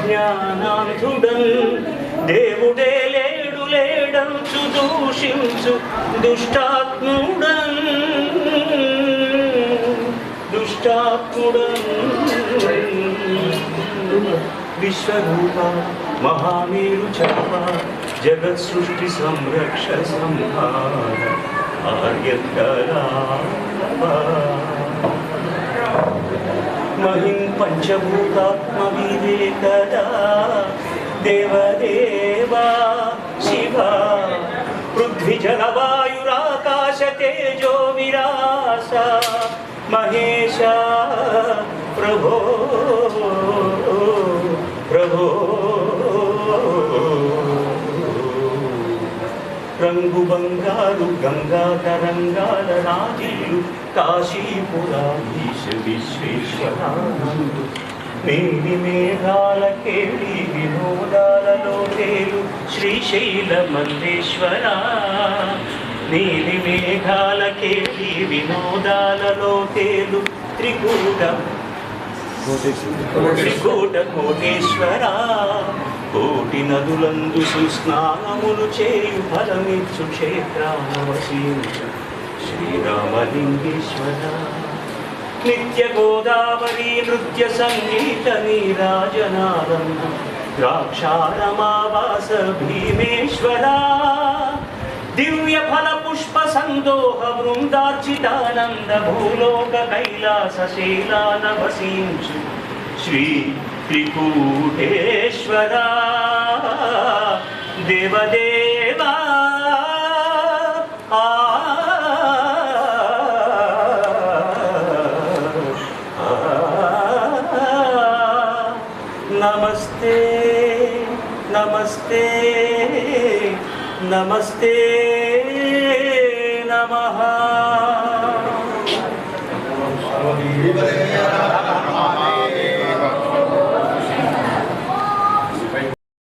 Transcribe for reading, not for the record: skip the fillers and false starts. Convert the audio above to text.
జ్ఞానాంధుడన్ దేవుడే లేడు లేడంచు దూషించు దుష్టాత్ముడన్ విశ్వరూప మహామేరు చర్మ జగత్ సృష్టి సంరక్ష సంహార ఆర్యకరా మహిం పంచభూతాత్మ వివేకదా దేవదేవా శివ పృథ్వీ జలవాయురాకాశ తేజో విరాస మహేశ ప్రభో ప్రభో రంగు బంగారు గంగా తరంగాల రాజీలు కాశీపురాధీశ విశ్వేశ్వరానందు మేడి మేఘాల కేళి వినోదాలలో తేలు శ్రీశైల మల్లేశ్వర నీలి మేఘాల కేళి వినోదాలలో తేలు త్రికూట కోటేశ్వర కోటి నదులందు సుస్నానములు చేయు ఫలమిచ్చు క్షేత్రాన వసించు శ్రీరామలింగేశ్వర నిత్య గోదావరి నృత్య సంగీత నీరాజనానంద ద్రాక్షారమావాస భీమేశ్వర దివ్య ఫల పుష్ప సందోహ బృందార్చితానంద భూలోక కైలాస శైలాన వసించు శ్రీ త్రికూటేశ్వర దేవదేవా నమస్తే నమస్తే నమస్తే నమః